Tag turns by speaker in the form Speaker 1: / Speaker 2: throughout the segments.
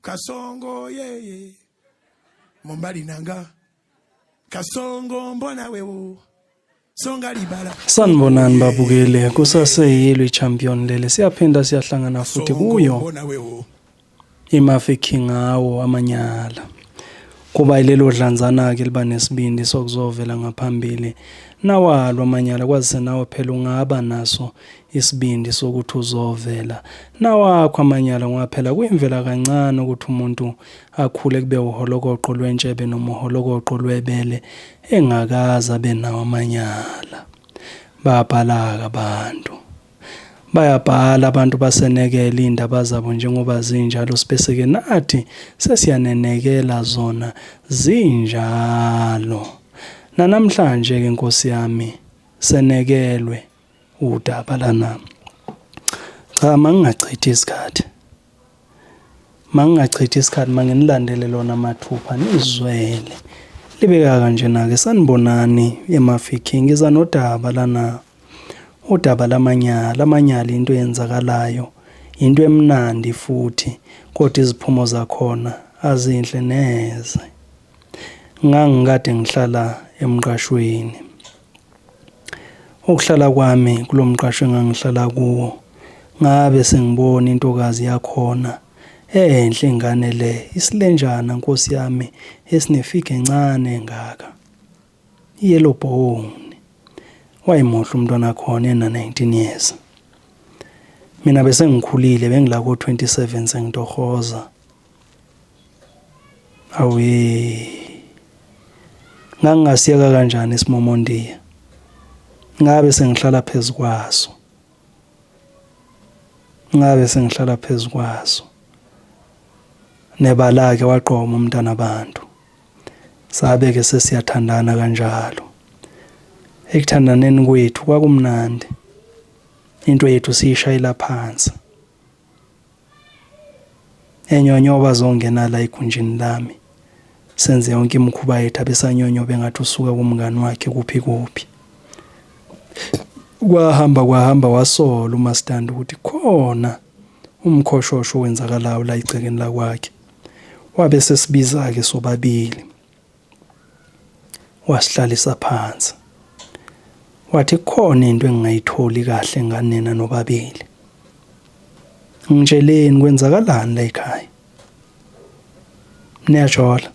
Speaker 1: Kasongo ye Mombali nanga Kasongo mbona wewo Songa libala
Speaker 2: Sanibonani babukele kusaseyilwe champion lele siyaphinda siyahlangana futhi kuyo iMafi ngawo amanyala kuba ilelo dlanzana ke liba nesibindi sokuzovela ngaphambili nawalo amanyala kwazi nawe phela ungaba naso isibindi sokuthi uzovela nawakho amanyala ngaphela kuyimvela kancane ukuthi umuntu akhule kube uholokoqo lwentshebe noma uholokoqo lwebele engakaza benawo amanyala babhalaka abantu bayabhala abantu basenekela indaba zabo njengoba zinjalo sibeseke nathi sesiyanenekela zona zinjalo namhlanje ke Nkosi yami senekelwe udaba lana cha mangingachithi isikhathi mangenilandele lona mathupha nizwele libeka kanjena ke sanibonani eMafiki ngiza nodaba lana udaba lamanyala into yenzakalayo into emnandi futhi kodwa iziphumo zakhona azinhle neze ngangikade ngihlala emqashweni ukuhlala kwami kulomqasho engangihlala kuwo ngabe sengibona intokazi yakhona enhle ingane le isilenjana Nkosi yami esinefika encane engaka yellow bone wayimuhle umntwana khona ena 19 years mina bese ngikhulile bengila ko 27 sengitohoza awe ngangasiyeka kanjani isimomondiya ngabe sengihlala phezukwaso nebala ke waqoma umntana abantu sabe ke sesiyathandana kanjalo ekuthandaneni kwethu kwakumnandi into yethu siyishayela phansi enyonyoba zongena la igunjini lami senze yonke imikhuba yethu abesanyonyoba engathi usuka kumngani wakhe kuphi kwahamba wasola uMastandi ukuthi khona umkhoshosho wenzakalayo la igcekeni la kwakhe wabe sesibiza ke sobabili wasihlalisa phansi wathi khona into engingayitholi kahle nganena nobabili ngitsheleni kwenzakalani la ekhaya niyajola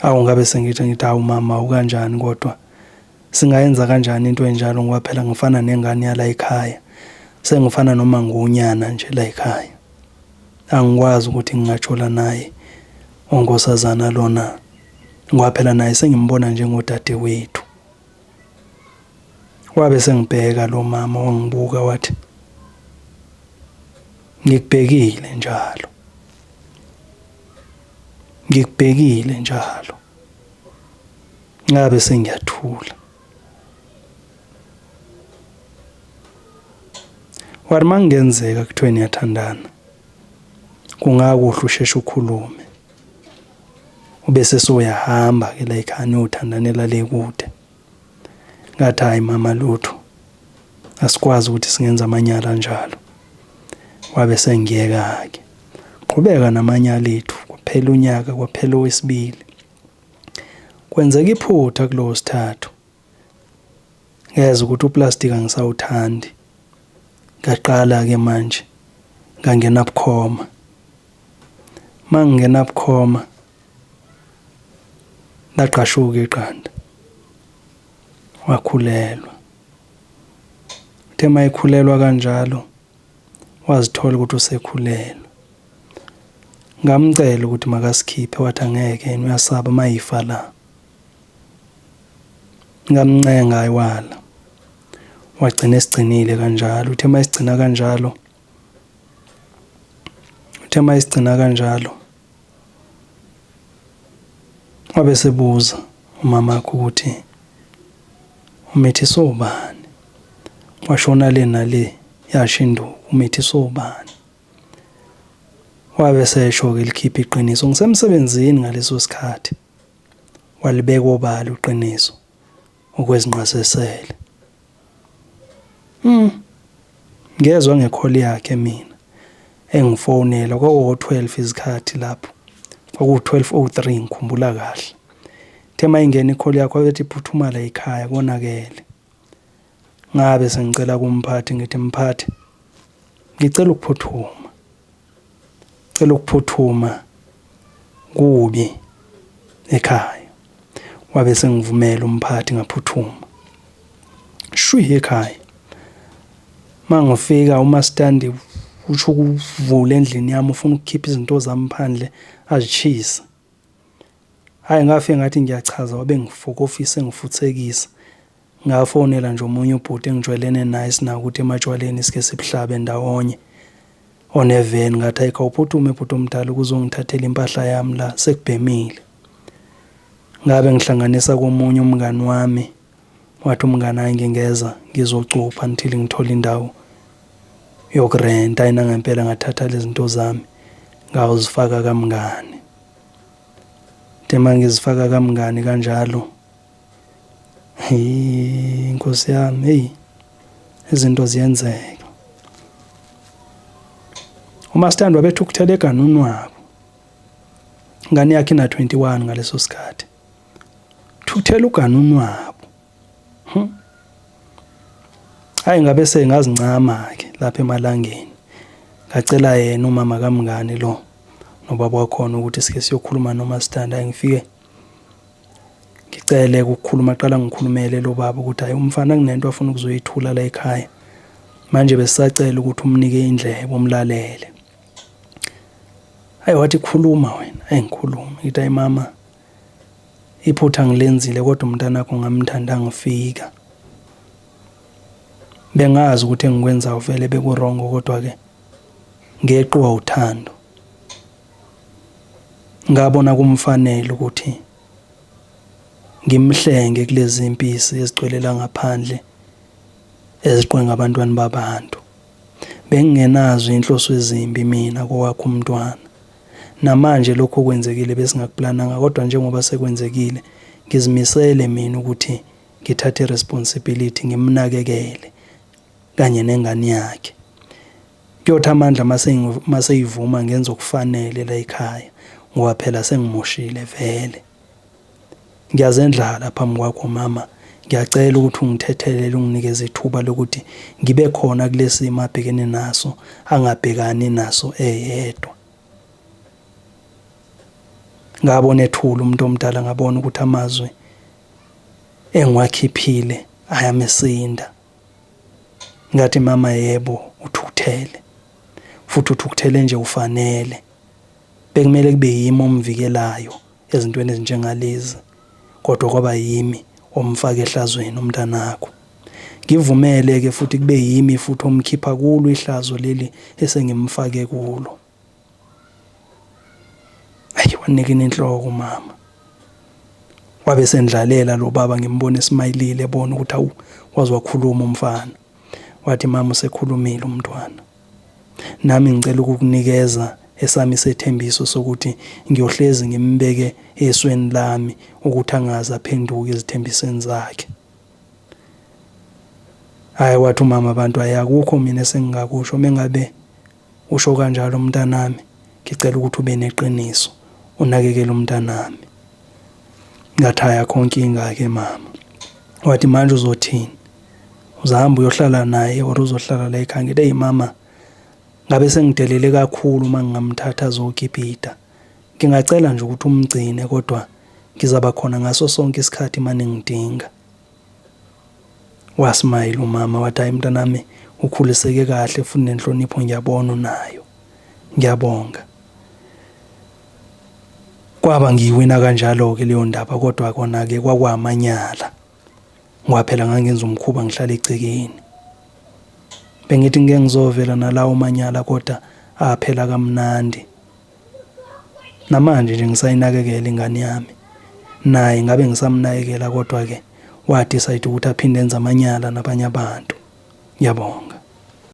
Speaker 2: awungabe sengithi awu mama ukanjani kodwa singayenza kanjani into enjalo ngoba phela ngifana nengane yala ekhaya sengifana noma ngunyana nje la ekhaya angikwazi ukuthi ngingajola naye onkosazana lona ngoba phela naye sengimbona njengodade wethu wabe sengibheka lo mama wangibuka wathi ngikubhekile njalo ngabe sengiyathula wathi mangenzeka kuthiwe niyathandana kungakuhle usheshe ukhulume ubese soyahamba ke la ekhaya uthandanela le kude ngathi hayi mama lutho asikwazi ukuthi singenza amanyala njalo wabe sengiyeka ke qhubeka namanyala ethu kuphela unyaka kwaphela owesibili kwenzeka iphutha kulo sithathu ngeze ukuthi uplastic angisawuthandi ngaqala ke manje ngangena bukhoma mangena bukhoma laqashuka iqanda wakhulelwa tema ekhulelwa kanjalo wazithola ukuthi usekhulelwa ngamcela ukuthi makasikhiphe wathi angeke yena uyasaba mayifa la ngamncenga ayiwala wagcina esigcinile kanjalo uthema isigcina kanjalo wabe sebuza umama wakhe ukuthi umethiso ubani washona le nale yashindu umethiso ubani wabe sesho ke likhipha iqiniso ngisemsebenzini ngaleso sikhathi walibeka obala uqiniso okwezinqasesele ngezwe ngekholi yakhe mina engifonela kwawo-12 izikhathi lapho kwaku-12:03 ngikhumbula kahle. Thema ingena ikholi yakho wayethi phuthuma la ekhaya konakele. Ngabe sengicela kumphathi ngithi mphathi ngicela ukuphuthuma. Cela ukuphuthuma kubi ekhaya. Wabe sengivumela umphathi ngaphuthuma. Shwi ekhaya. Mangifika uMastandi usho ukuvula endlini yami ufuna ukukhipha izinto zami phandle azichisa. Hayi ngafike ngathi ngiyachaza wabe ngifuka office ngifuthekisa. Ngafonela nje omunye ubhuti engijwayelene naye sina ukuthi ematshwaleni sike sibuhlabe ndawonye. Oneveni ngathi ayikho uphuthume ubhuti omdala ukuzongithathela impahla yami la sekubhemile. Ngabe ngihlanganisa komunye umngani wami wathi umngane ayi ngingeza ngizocupha until ngithola indawo yokurenta ayina ngempela ngathatha lezi zinto zami ngawuzifaka kamngane. Tema ngizifaka kamngane kanjalo. Inkosi yami izinto ziyenzeka. uMastandi wabethu ukuthele eganuni wabo. Ngane yakhe ina 21 ngaleso sikhathi. Thuthela uganuni wabo. Hayi ngabe sengazincama ke lapha emalangeni. Ngacela yena umama kamngane lo nobaba wakhona ukuthi sike siyokhuluma noMastandi ngifike ngicele ukukhuluma qala ngikhulumele lo baba ukuthi hayi umfana kunento afuna ukuzoyithula la ekhaya. Manje besisacela ukuthi umnike indlebe umlalele. Hayi wathi khuluma wena. Ngikhuluma ngithi hayi mama iphutha ngilenzile kodwa umntana wakho ngamthanda ngifika. Bengazi ukuthi engikwenza uvele bekurongo kodwa ke ngeqwa uthando. Ngabona kumfanele ukuthi ngimhlenge kulezi impisi ezigcwelela ngaphandle eziqwenga abantwana babantu. Bengingenazo inhloso ezimbi mina kowakho umntwana. Namanje lokho kwenzekile besingakuplananga kodwa njengoba sekwenzekile ngizimisele mina ukuthi ngithathe responsibility ngimnakekele kanye nengane yakhe. Kuyothi amandla maseyivuma ngenza okufanele la ekhaya ngoba phela sengimoshile vele. Ngiyazendlala phambi kwakho mama. Ngiyacela ukuthi ungithethelele unginikeze ithuba lokuthi ngibe khona kulesimo abhekene naso angabhekani naso eyedwa. Ngabona ethula umuntu omdala ngabona ukuthi amazwi engwakhiphile ayamesinda. Ngathi mama yebo uthukuthele. Futhi uthukuthele nje ufanele. Bekumele kube yimi omvikelayo ezintweni ezinjengalezi. Kodwa kwaba yimi omfaka ehlazweni umntanakho. Ngivumele ke futhi kube yimi futhi omkhipha kulo ihlazo leli esengimfake kulo. Ayi wanika inhloko mama. Wabe sendlalela lo baba ngimbone esmayilile ebona ukuthi awu wazi wakhuluma umfana. Wathi mama usekhulumile umntwana. Nami ngicela ukukunikeza esami sethembiso sokuthi ngiyohlezi ngimbeke esweni lami ukuthi angaze aphenduke ezithembiseni zakhe. Hayi wathi umama abantu ayakukho mina esengingakusho mengabe usho kanjalo umntanami ngicela ukuthi ube neqiniso unakekele umntanami. Ngathaya konke ingake mama. Wathi manje uzothini? Uzahamba uyohlala naye or uzohlala la ekhaya? Ngithi hey mama ngabe sengidelele kakhulu mangingamthatha azogibhida. Ngingacela nje ukuthi umgcine kodwa ngizaba khona ngaso sonke isikhathi manje ngidinga. Wasmile umama wathi hayi mntanami ukhuliseke kahle futhi nenhlonipho ngiyabona unayo. Ngiyabonga. Kwaba ngiyiwina kanjalo ke leyo ndaba kodwa kona ke kwakwamanyala. Ngoba phela ngangenza umkhuba ngihlala egcekeni. Bengithi ngeke ngizovela nalawo manyala kodwa aphela kamnandi. Namanje nje ngisayinakekela ingane yami. Naye ngabe ngisamnakekela kodwa ke wadecide ukuthi aphinde enze amanyala nabanye abantu. Ngiyabonga.